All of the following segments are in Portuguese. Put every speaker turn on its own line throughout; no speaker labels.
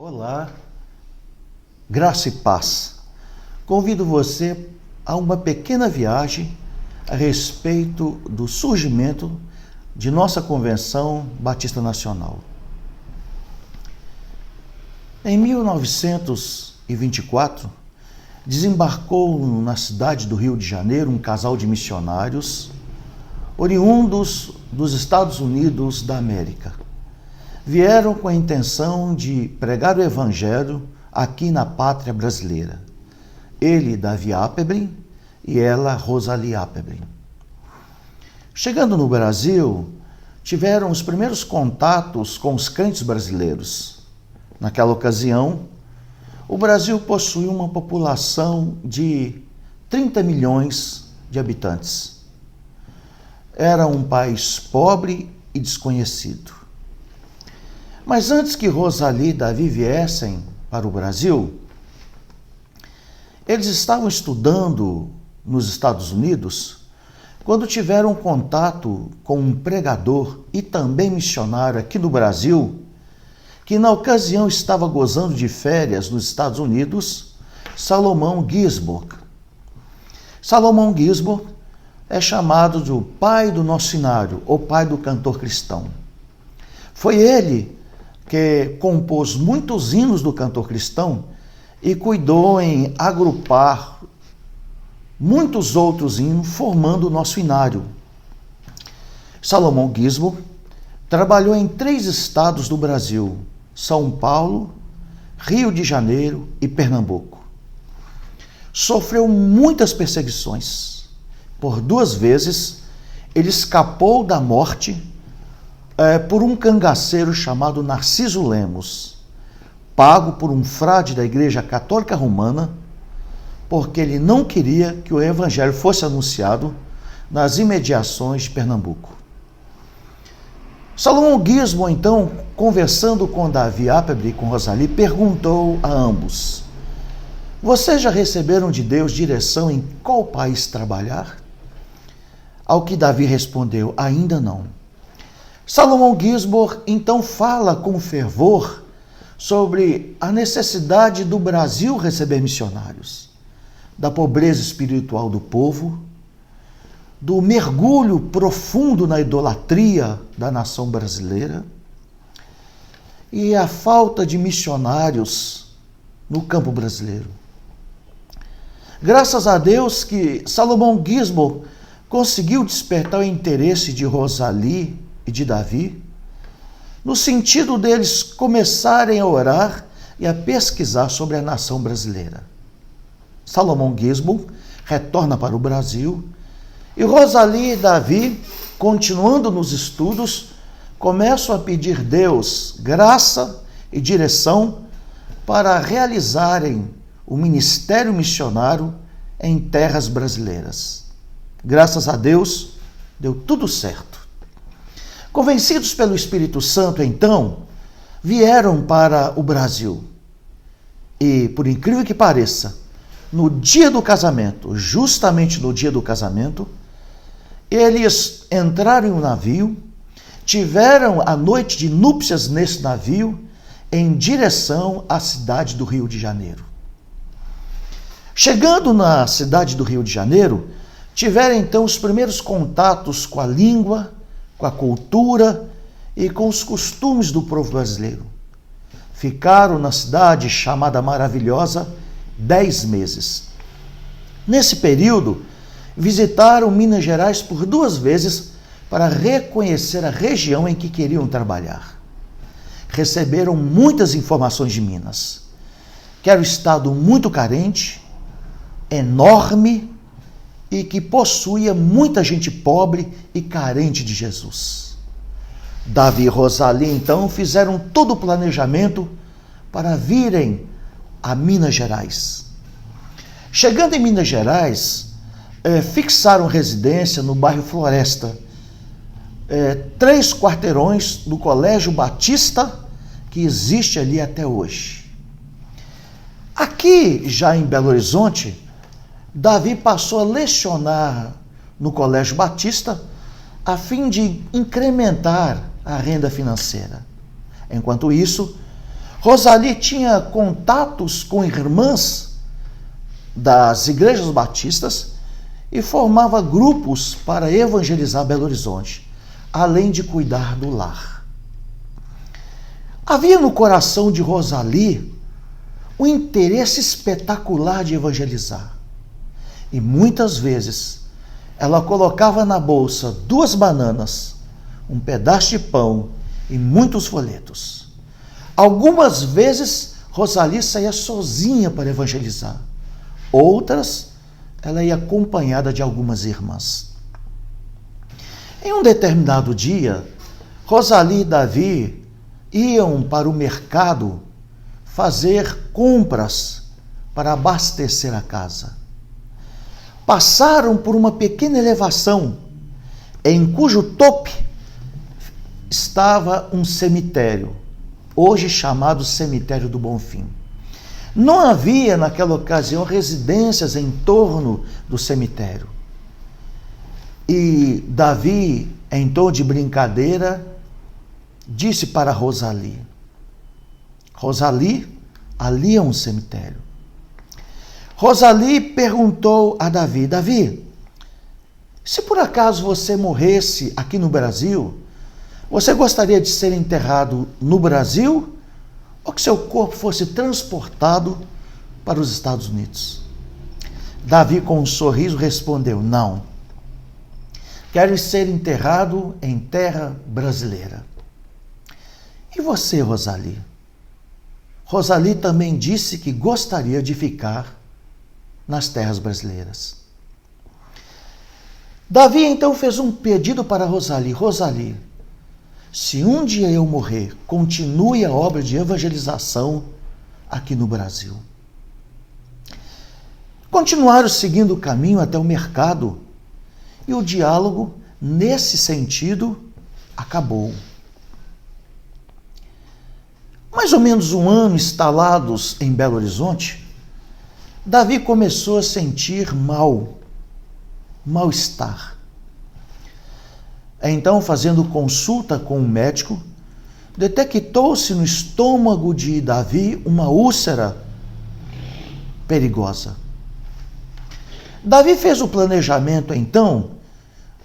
Olá, graça e paz. Convido você a uma pequena viagem a respeito do surgimento de nossa Convenção Batista Nacional. Em 1924, desembarcou na cidade do Rio de Janeiro um casal de missionários oriundos dos Estados Unidos da América. Vieram com a intenção de pregar o Evangelho aqui na pátria brasileira. Ele, Davi Apebrin, e ela, Rosalie Apebrin. Chegando no Brasil, tiveram os primeiros contatos com os crentes brasileiros. Naquela ocasião, o Brasil possuía uma população de 30 milhões de habitantes. Era um país pobre e desconhecido. Mas antes que Rosalie e Davi viessem para o Brasil, eles estavam estudando nos Estados Unidos quando tiveram contato com um pregador e também missionário aqui no Brasil, que na ocasião estava gozando de férias nos Estados Unidos, Salomão Gisborne. Salomão Gisborne é chamado de o pai do nosso cenário, ou pai do cantor cristão. Foi ele que compôs muitos hinos do cantor cristão e cuidou em agrupar muitos outros hinos, formando o nosso hinário. Salomão Gisborne trabalhou em 3 estados do Brasil: São Paulo, Rio de Janeiro e Pernambuco. Sofreu muitas perseguições. Por 2 vezes, ele escapou da morte por um cangaceiro chamado Narciso Lemos, pago por um frade da Igreja Católica Romana, porque ele não queria que o Evangelho fosse anunciado nas imediações de Pernambuco. Salomão Gisborne, então, conversando com Davi Apebrin e com Rosalie, perguntou a ambos: vocês já receberam de Deus direção em qual país trabalhar? Ao que Davi respondeu: ainda não. Salomão Gisborne então fala com fervor sobre a necessidade do Brasil receber missionários, da pobreza espiritual do povo, do mergulho profundo na idolatria da nação brasileira e a falta de missionários no campo brasileiro. Graças a Deus que Salomão Gisborne conseguiu despertar o interesse de Rosalie e de Davi, no sentido deles começarem a orar e a pesquisar sobre a nação brasileira. Salomão Gisborne retorna para o Brasil e Rosalie e Davi, continuando nos estudos, começam a pedir a Deus graça e direção para realizarem o ministério missionário em terras brasileiras. Graças a Deus, deu tudo certo. Convencidos pelo Espírito Santo, então, vieram para o Brasil. E, por incrível que pareça, no dia do casamento, justamente no dia do casamento, eles entraram em um navio, tiveram a noite de núpcias nesse navio, em direção à cidade do Rio de Janeiro. Chegando na cidade do Rio de Janeiro, tiveram então os primeiros contatos com a língua, com a cultura e com os costumes do povo brasileiro. Ficaram na cidade chamada Maravilhosa 10 meses. Nesse período, visitaram Minas Gerais por 2 vezes para reconhecer a região em que queriam trabalhar. Receberam muitas informações de Minas, que era um estado muito carente, enorme, e que possuía muita gente pobre e carente de Jesus. Davi e Rosalie, então, fizeram todo o planejamento para virem a Minas Gerais. Chegando em Minas Gerais, fixaram residência no bairro Floresta, 3 quarteirões do Colégio Batista, que existe ali até hoje. Aqui, já em Belo Horizonte, Davi passou a lecionar no Colégio Batista a fim de incrementar a renda financeira. Enquanto isso, Rosali tinha contatos com irmãs das igrejas batistas e formava grupos para evangelizar Belo Horizonte, além de cuidar do lar. Havia no coração de Rosali um interesse espetacular de evangelizar. E muitas vezes ela colocava na bolsa 2 bananas, um pedaço de pão e muitos folhetos. Algumas vezes Rosali saía sozinha para evangelizar. Outras, ela ia acompanhada de algumas irmãs. Em um determinado dia, Rosali e Davi iam para o mercado fazer compras para abastecer a casa. Passaram por uma pequena elevação, em cujo topo estava um cemitério, hoje chamado Cemitério do Bonfim. Não havia naquela ocasião residências em torno do cemitério. E Davi, em tom de brincadeira, disse para Rosali: Rosali, ali é um cemitério. Rosali perguntou a Davi: Davi, se por acaso você morresse aqui no Brasil, você gostaria de ser enterrado no Brasil ou que seu corpo fosse transportado para os Estados Unidos? Davi, com um sorriso, respondeu: não. Quero ser enterrado em terra brasileira. E você, Rosali? Rosali também disse que gostaria de ficar nas terras brasileiras. Davi então fez um pedido para Rosali: Rosali, se um dia eu morrer, continue a obra de evangelização aqui no Brasil. Continuaram seguindo o caminho até o mercado e o diálogo, nesse sentido, acabou. Mais ou menos um ano instalados em Belo Horizonte, Davi começou a sentir mal-estar. Então, fazendo consulta com um médico, detectou-se no estômago de Davi uma úlcera perigosa. Davi fez o planejamento, então,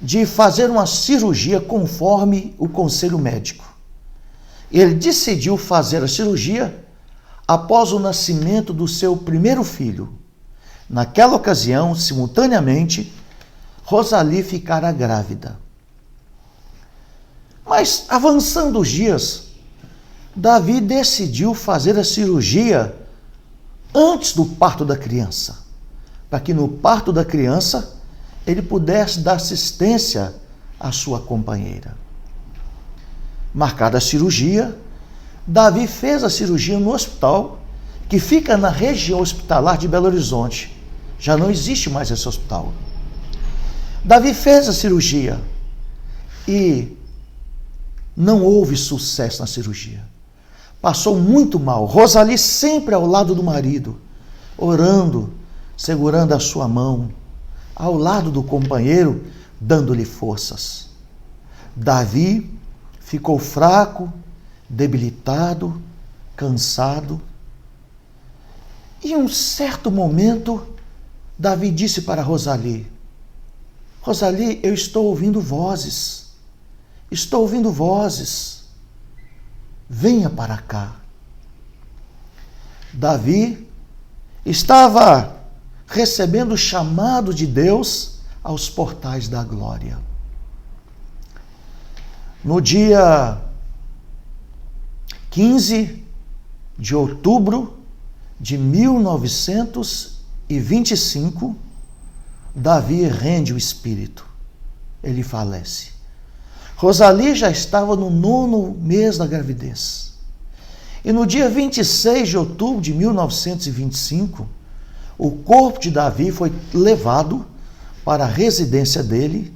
de fazer uma cirurgia conforme o conselho médico. Ele decidiu fazer a cirurgia após o nascimento do seu primeiro filho. Naquela ocasião, simultaneamente, Rosali ficara grávida. Mas, avançando os dias, Davi decidiu fazer a cirurgia antes do parto da criança, para que no parto da criança ele pudesse dar assistência à sua companheira. Marcada a cirurgia, Davi fez a cirurgia no hospital, que fica na região hospitalar de Belo Horizonte. Já não existe mais esse hospital. Davi fez a cirurgia e não houve sucesso na cirurgia. Passou muito mal. Rosali sempre ao lado do marido, orando, segurando a sua mão, ao lado do companheiro, dando-lhe forças. Davi ficou fraco, debilitado, cansado. E em um certo momento, Davi disse para Rosali: Rosali, eu estou ouvindo vozes. Estou ouvindo vozes. Venha para cá. Davi estava recebendo o chamado de Deus aos portais da glória. No dia 15 de outubro de 1925, Davi rende o espírito. Ele falece. Rosali já estava no 9º mês da gravidez. E no dia 26 de outubro de 1925, o corpo de Davi foi levado para a residência dele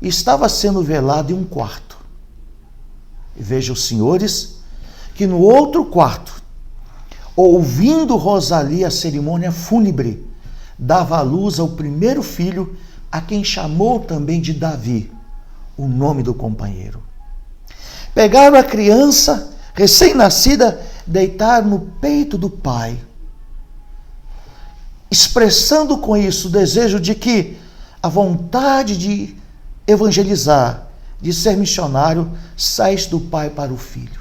e estava sendo velado em um quarto. E vejam, senhores, que no outro quarto, ouvindo Rosali a cerimônia fúnebre, dava à luz ao primeiro filho, a quem chamou também de Davi, o nome do companheiro. Pegaram a criança recém-nascida, deitaram no peito do pai, expressando com isso o desejo de que a vontade de evangelizar, de ser missionário, saísse do pai para o filho.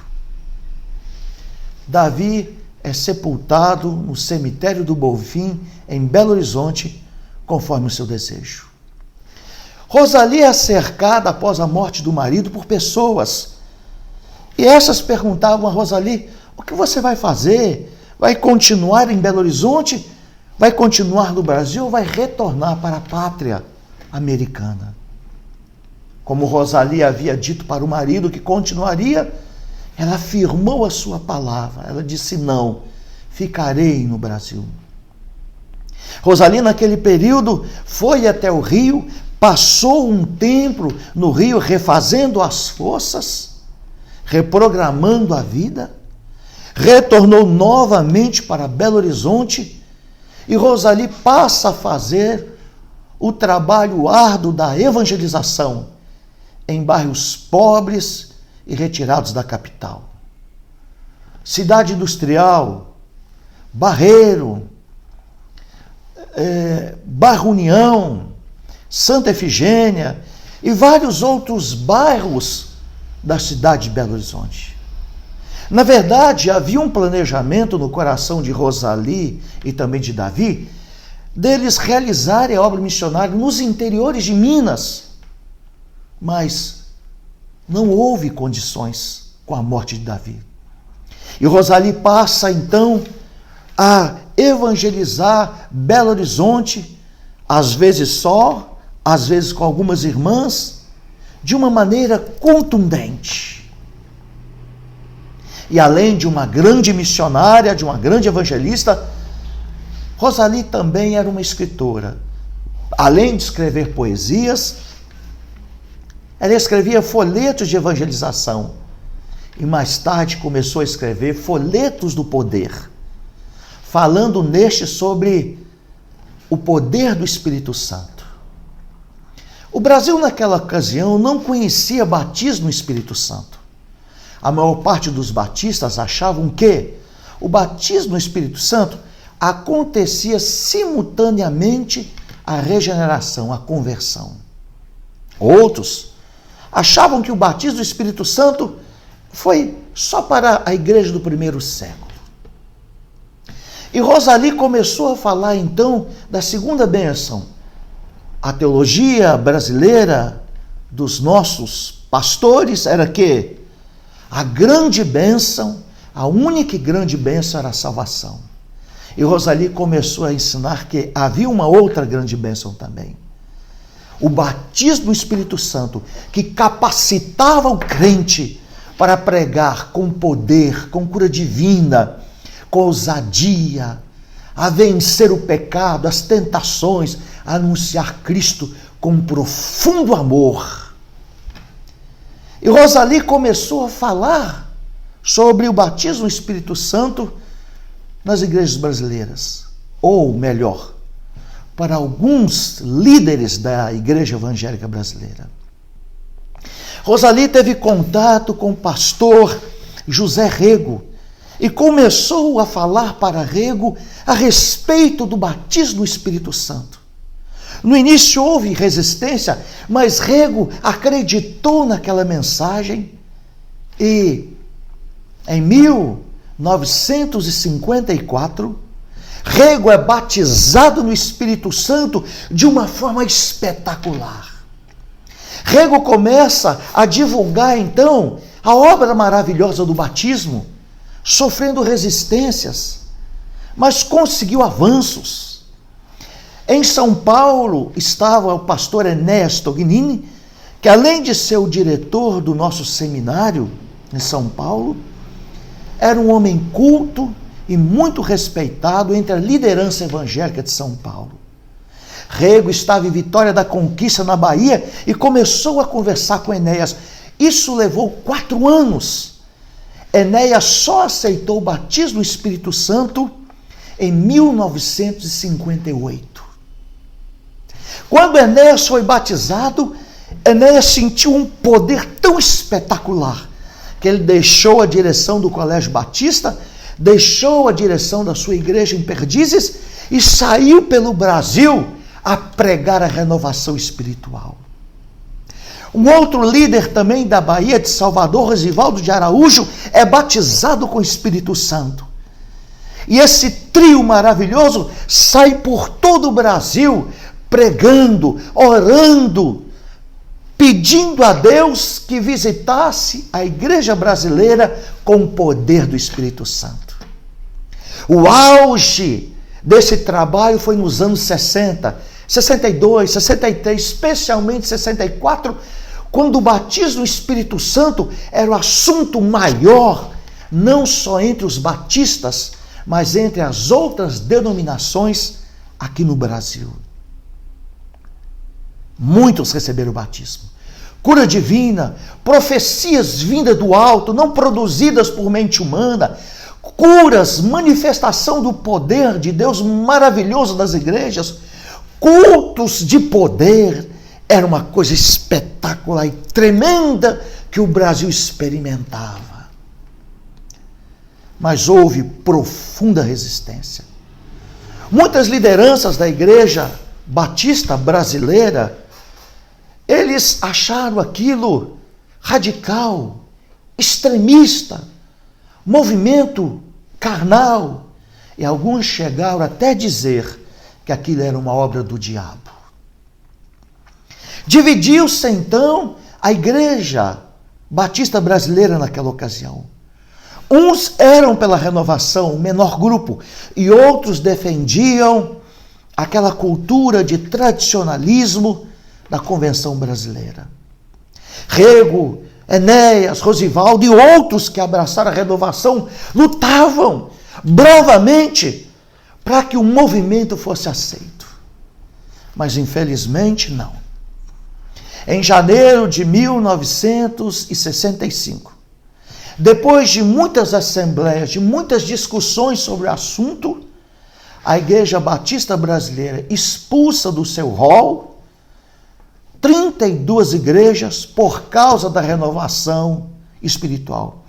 Davi é sepultado no cemitério do Bonfim, em Belo Horizonte, conforme o seu desejo. Rosali é cercada após a morte do marido por pessoas. E essas perguntavam a Rosali: o que você vai fazer? Vai continuar em Belo Horizonte? Vai continuar no Brasil ou vai retornar para a pátria americana? Como Rosali havia dito para o marido que continuaria, ela afirmou a sua palavra. Ela disse: não, ficarei no Brasil. Rosali, naquele período, foi até o Rio, passou um tempo no Rio refazendo as forças, reprogramando a vida, retornou novamente para Belo Horizonte e Rosali passa a fazer o trabalho árduo da evangelização em bairros pobres e retirados da capital. Cidade Industrial, Barreiro, Barra União, Santa Efigênia e vários outros bairros da cidade de Belo Horizonte. Na verdade, havia um planejamento no coração de Rosali e também de Davi, deles realizarem a obra missionária nos interiores de Minas, mas não houve condições com a morte de Davi. E Rosali passa então a evangelizar Belo Horizonte, às vezes só, às vezes com algumas irmãs, de uma maneira contundente. E além de uma grande missionária, de uma grande evangelista, Rosali também era uma escritora. Além de escrever poesias, ela escrevia folhetos de evangelização. E mais tarde começou a escrever folhetos do poder, falando neste sobre o poder do Espírito Santo. O Brasil, naquela ocasião, não conhecia batismo no Espírito Santo. A maior parte dos batistas achavam que o batismo no Espírito Santo acontecia simultaneamente à regeneração, à conversão. Outros achavam que o batismo do Espírito Santo foi só para a igreja do primeiro século. E Rosali começou a falar então da segunda bênção. A teologia brasileira dos nossos pastores era que a grande bênção, a única e grande bênção era a salvação. E Rosali começou a ensinar que havia uma outra grande bênção também. O batismo do Espírito Santo, que capacitava o crente para pregar com poder, com cura divina, com ousadia, a vencer o pecado, as tentações, a anunciar Cristo com profundo amor. E Rosali começou a falar sobre o batismo do Espírito Santo nas igrejas brasileiras, ou melhor, para alguns líderes da igreja evangélica brasileira. Rosali teve contato com o pastor José Rego e começou a falar para Rego a respeito do batismo do Espírito Santo. No início houve resistência, mas Rego acreditou naquela mensagem e em 1954, Rego é batizado no Espírito Santo de uma forma espetacular. Rego começa a divulgar então a obra maravilhosa do batismo, sofrendo resistências, mas conseguiu avanços. Em São Paulo estava o pastor Enéas Tognini, que além de ser o diretor do nosso seminário em São Paulo, era um homem culto e muito respeitado entre a liderança evangélica de São Paulo. Rego estava em Vitória da Conquista, na Bahia, e começou a conversar com Enéas. Isso levou 4 anos. Enéas só aceitou o batismo do Espírito Santo em 1958. Quando Enéas foi batizado, Enéas sentiu um poder tão espetacular que ele deixou a direção do Colégio Batista deixou a direção da sua igreja em Perdizes e saiu pelo Brasil a pregar a renovação espiritual. Um outro líder também da Bahia, de Salvador, Rosivaldo de Araújo, é batizado com o Espírito Santo. E esse trio maravilhoso sai por todo o Brasil, pregando, orando, pedindo a Deus que visitasse a igreja brasileira com o poder do Espírito Santo. O auge desse trabalho foi nos anos 60, 62, 63, especialmente 64, quando o batismo no Espírito Santo era o assunto maior, não só entre os batistas, mas entre as outras denominações aqui no Brasil. Muitos receberam o batismo. Cura divina, profecias vindas do alto, não produzidas por mente humana, curas, manifestação do poder de Deus maravilhoso das igrejas, cultos de poder, era uma coisa espetacular e tremenda que o Brasil experimentava. Mas houve profunda resistência. Muitas lideranças da igreja batista brasileira, eles acharam aquilo radical, extremista, movimento carnal, e alguns chegaram até a dizer que aquilo era uma obra do diabo. Dividiu-se então a igreja batista brasileira naquela ocasião. Uns eram pela renovação, o menor grupo, e outros defendiam aquela cultura de tradicionalismo da Convenção Brasileira. Rego, Enéas, Rosivaldo e outros que abraçaram a renovação lutavam bravamente para que o movimento fosse aceito. Mas infelizmente não. Em janeiro de 1965, depois de muitas assembleias, de muitas discussões sobre o assunto, a Igreja Batista Brasileira expulsa do seu rol 32 igrejas por causa da renovação espiritual.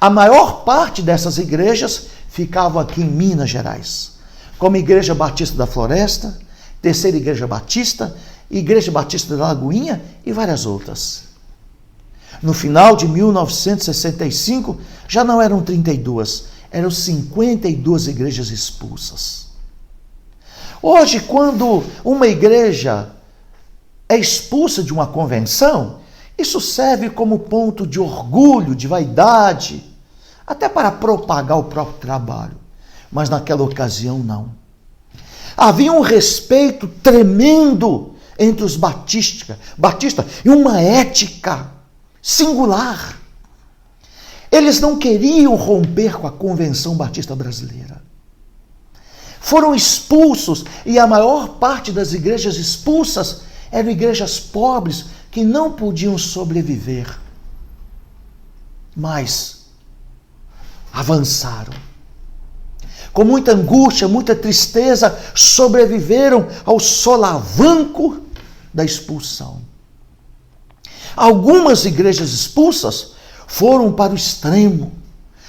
A maior parte dessas igrejas ficavam aqui em Minas Gerais, como Igreja Batista da Floresta, Terceira Igreja Batista, Igreja Batista da Lagoinha e várias outras. No final de 1965, já não eram 32, eram 52 igrejas expulsas. Hoje, quando uma igreja é expulsa de uma convenção, isso serve como ponto de orgulho, de vaidade, até para propagar o próprio trabalho. Mas naquela ocasião, não. Havia um respeito tremendo entre os batistas e uma ética singular. Eles não queriam romper com a Convenção Batista Brasileira. Foram expulsos, e a maior parte das igrejas expulsas eram igrejas pobres que não podiam sobreviver. Mas avançaram. Com muita angústia, muita tristeza, sobreviveram ao solavanco da expulsão. Algumas igrejas expulsas foram para o extremo,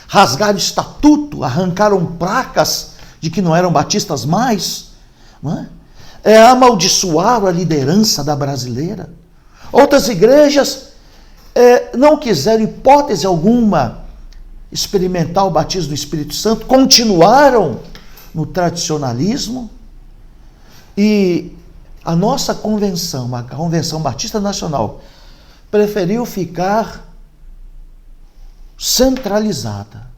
rasgaram estatuto, arrancaram placas de que não eram batistas mais, não é? Amaldiçoaram a liderança da brasileira. Outras igrejas não quiseram, hipótese alguma, experimentar o batismo do Espírito Santo, continuaram no tradicionalismo, e a nossa convenção, a Convenção Batista Nacional, preferiu ficar centralizada.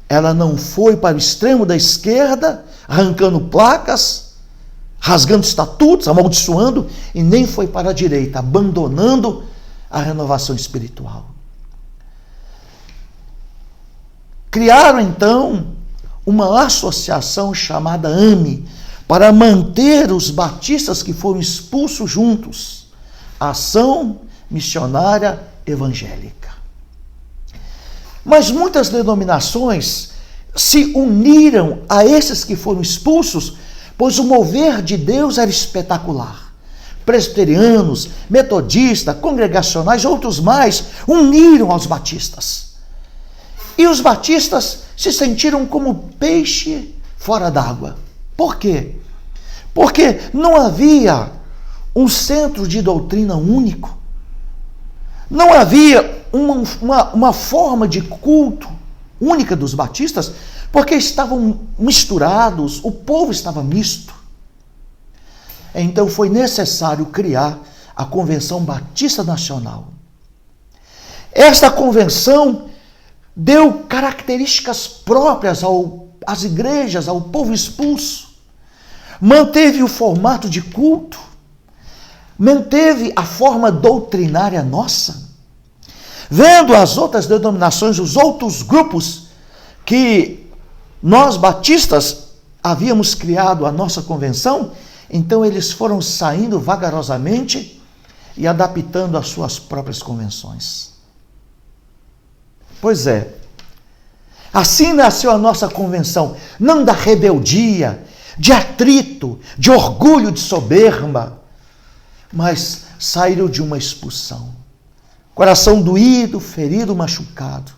Ela não foi para o extremo da esquerda, arrancando placas, rasgando estatutos, amaldiçoando, e nem foi para a direita, abandonando a renovação espiritual. Criaram, então, uma associação chamada AME, para manter os batistas que foram expulsos juntos. Ação Missionária Evangélica. Mas muitas denominações se uniram a esses que foram expulsos, pois o mover de Deus era espetacular. Presbiterianos, metodistas, congregacionais, outros mais, uniram aos batistas. E os batistas se sentiram como peixe fora d'água. Por quê? Porque não havia um centro de doutrina único. Não havia uma forma de culto única dos batistas, porque estavam misturados, o povo estava misto. Então foi necessário criar a Convenção Batista Nacional. Esta convenção deu características próprias às igrejas, ao povo expulso. Manteve o formato de culto, manteve a forma doutrinária nossa. Vendo as outras denominações, os outros grupos que nós batistas havíamos criado a nossa convenção, então eles foram saindo vagarosamente e adaptando as suas próprias convenções. Pois é, assim nasceu a nossa convenção, não da rebeldia, de atrito, de orgulho, de soberba, mas saíram de uma expulsão. Coração doído, ferido, machucado.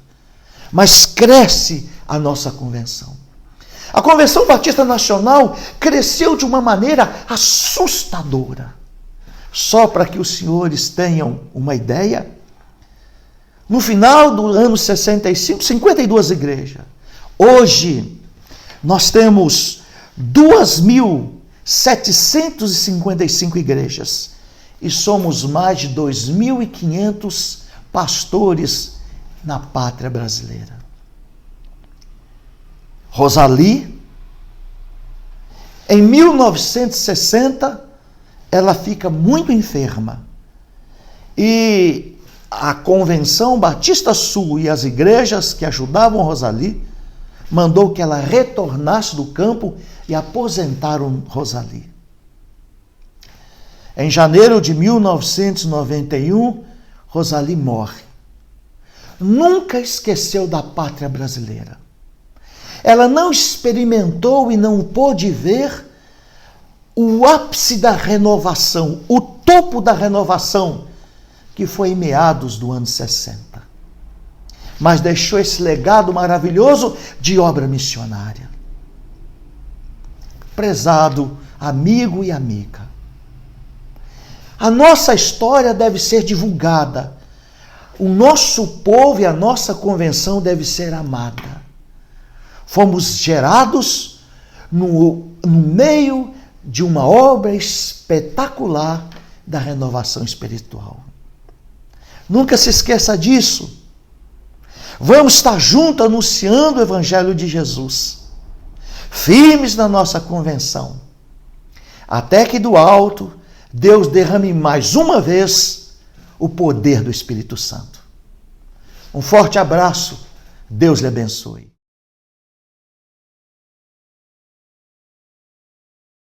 Mas cresce a nossa convenção. A Convenção Batista Nacional cresceu de uma maneira assustadora. Só para que os senhores tenham uma ideia, no final do ano 65, 52 igrejas. Hoje, nós temos 2.755 igrejas. E somos mais de 2.500 pastores na pátria brasileira. Rosali, em 1960, ela fica muito enferma. E a Convenção Batista Sul e as igrejas que ajudavam Rosali mandou que ela retornasse do campo e aposentaram Rosali. Em janeiro de 1991, Rosali morre. Nunca esqueceu da pátria brasileira. Ela não experimentou e não pôde ver o ápice da renovação, o topo da renovação, que foi em meados do ano 60. Mas deixou esse legado maravilhoso de obra missionária. Prezado amigo e amiga, a nossa história deve ser divulgada. O nosso povo e a nossa convenção deve ser amada. Fomos gerados no meio de uma obra espetacular da renovação espiritual. Nunca se esqueça disso. Vamos estar juntos anunciando o Evangelho de Jesus, firmes na nossa convenção, até que do alto Deus derrame mais uma vez o poder do Espírito Santo. Um forte abraço, Deus lhe abençoe.